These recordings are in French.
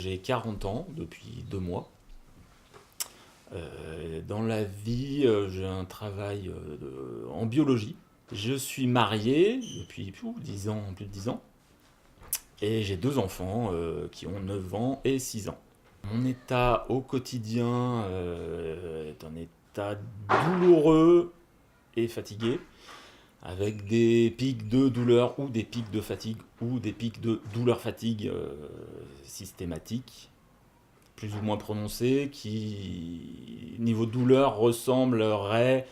J'ai 40 ans depuis 2 mois. Dans la vie, j'ai un travail en biologie. Je suis marié depuis 10 ans, plus de 10 ans. Et j'ai 2 enfants qui ont 9 ans et 6 ans. Mon état au quotidien est un état douloureux et fatigué, avec des pics de douleur ou des pics de fatigue ou des pics de douleur-fatigue systématiques, plus ou moins prononcés, qui, niveau douleur, ressembleraient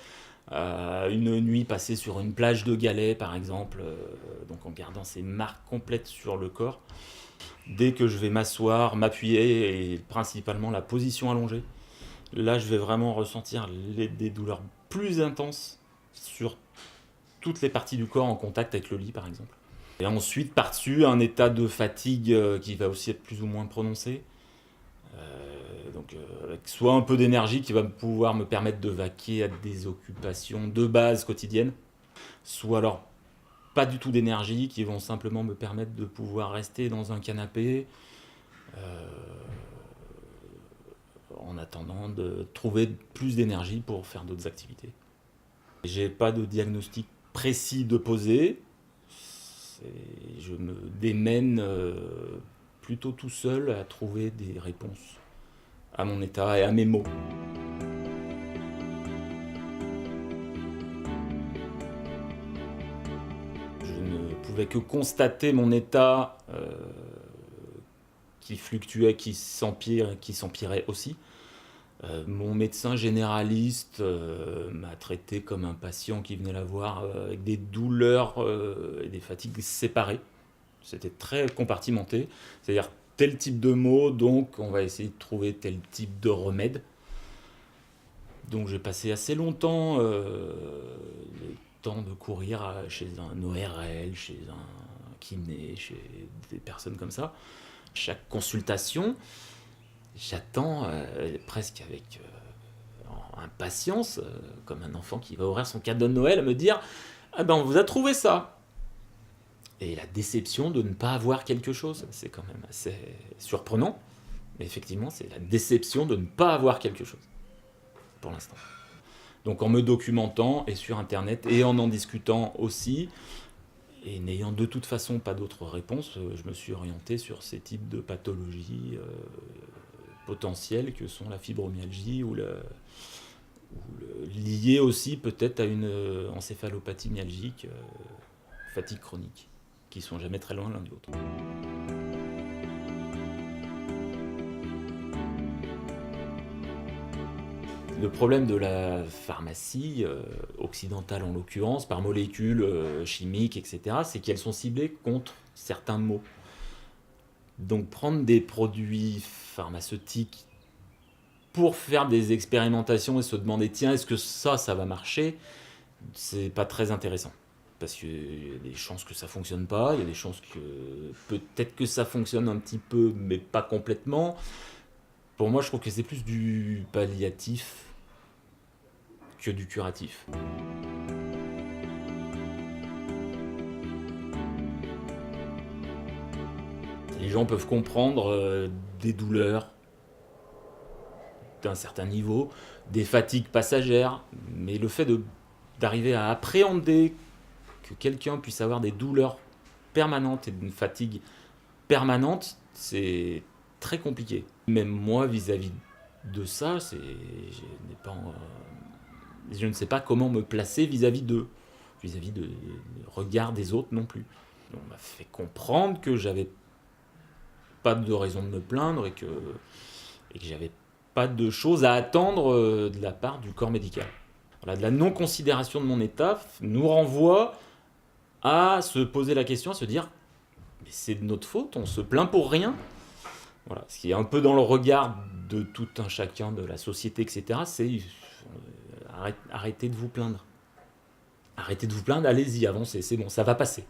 à une nuit passée sur une plage de galets, par exemple, donc en gardant ces marques complètes sur le corps. Dès que je vais m'asseoir, m'appuyer, et principalement la position allongée, là je vais vraiment ressentir des douleurs plus intenses sur toutes les parties du corps en contact avec le lit, par exemple. Et ensuite, par-dessus, un état de fatigue qui va aussi être plus ou moins prononcé. Avec soit un peu d'énergie qui va pouvoir me permettre de vaquer à des occupations de base quotidiennes, soit alors pas du tout d'énergie qui vont simplement me permettre de pouvoir rester dans un canapé en attendant de trouver plus d'énergie pour faire d'autres activités. J'ai pas de diagnostic précis de poser. Je me démène plutôt tout seul à trouver des réponses à mon état et à mes mots. Je ne pouvais que constater mon état qui fluctuait, qui s'empirait aussi. Mon médecin généraliste m'a traité comme un patient qui venait la voir avec des douleurs et des fatigues séparées. C'était très compartimenté, c'est-à-dire tel type de mot, donc on va essayer de trouver tel type de remède. Donc j'ai passé assez longtemps le temps de courir chez un ORL, chez un kiné, chez des personnes comme ça. Chaque consultation, j'attends presque avec impatience, comme un enfant qui va ouvrir son cadeau de Noël, à me dire « Ah ben on vous a trouvé ça !» Et la déception de ne pas avoir quelque chose, c'est quand même assez surprenant. Mais effectivement, c'est la déception de ne pas avoir quelque chose, pour l'instant. Donc en me documentant, et sur Internet, et en discutant aussi, et n'ayant de toute façon pas d'autres réponses, je me suis orienté sur ces types de pathologies potentielles que sont la fibromyalgie liées aussi peut-être à une encéphalopathie myalgique, fatigue chronique, qui sont jamais très loin l'un de l'autre. Le problème de la pharmacie, occidentale en l'occurrence, par molécules chimiques, etc., c'est qu'elles sont ciblées contre certains maux. Donc prendre des produits pharmaceutiques pour faire des expérimentations et se demander tiens, est-ce que ça va marcher, c'est pas très intéressant. Parce qu'il y a des chances que ça fonctionne pas, il y a des chances que peut-être que ça fonctionne un petit peu, mais pas complètement. Pour moi, je trouve que c'est plus du palliatif que du curatif. Les gens peuvent comprendre des douleurs d'un certain niveau, des fatigues passagères, mais le fait d'arriver à appréhender que quelqu'un puisse avoir des douleurs permanentes et une fatigue permanente, c'est très compliqué. Même moi, vis-à-vis de ça, je ne sais pas comment me placer vis-à-vis d'eux, vis-à-vis du regard des autres non plus. On m'a fait comprendre que j'avais pas de raison de me plaindre et que j'avais pas de choses à attendre de la part du corps médical. Voilà, de la non-considération de mon état nous renvoie à se poser la question, à se dire mais c'est de notre faute, on se plaint pour rien. Voilà, ce qui est un peu dans le regard de tout un chacun de la société, etc., c'est arrêtez de vous plaindre. Arrêtez de vous plaindre, allez-y, avancez, c'est bon, ça va passer.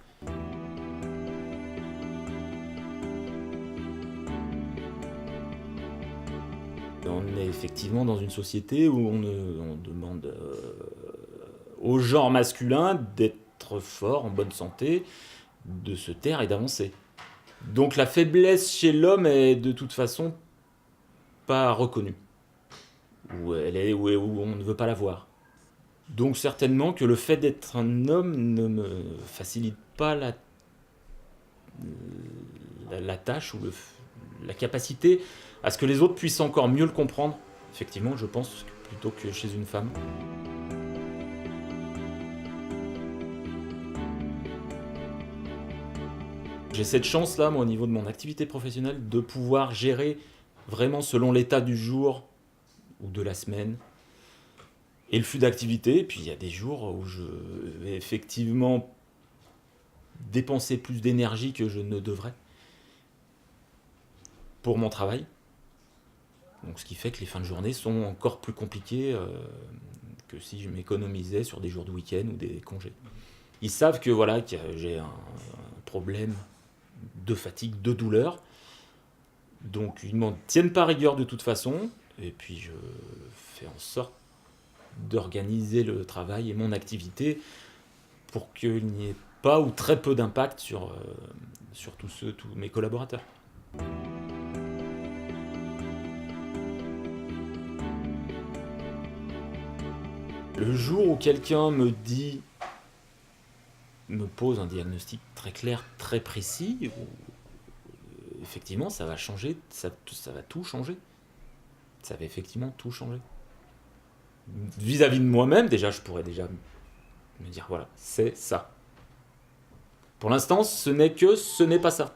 On est effectivement dans une société où on demande au genre masculin d'être fort, en bonne santé, de se taire et d'avancer. Donc la faiblesse chez l'homme est de toute façon pas reconnue, ou elle est où on ne veut pas la voir. Donc certainement que le fait d'être un homme ne me facilite pas la tâche ou la capacité à ce que les autres puissent encore mieux le comprendre. Effectivement, je pense, plutôt que chez une femme. J'ai cette chance-là, moi, au niveau de mon activité professionnelle, de pouvoir gérer vraiment selon l'état du jour ou de la semaine et le flux d'activité. Et puis il y a des jours où je vais effectivement dépenser plus d'énergie que je ne devrais pour mon travail. Donc ce qui fait que les fins de journée sont encore plus compliquées que si je m'économisais sur des jours de week-end ou des congés. Ils savent que voilà, que j'ai un problème de fatigue, de douleur. Donc ils ne m'en tiennent pas rigueur de toute façon. Et puis je fais en sorte d'organiser le travail et mon activité pour qu'il n'y ait pas ou très peu d'impact sur tous mes collaborateurs. Le jour où quelqu'un me pose un diagnostic très clair, très précis, effectivement ça va changer, ça va tout changer. Ça va effectivement tout changer. Vis-à-vis de moi-même, déjà, je pourrais déjà me dire, voilà, c'est ça. Pour l'instant, ce n'est pas ça.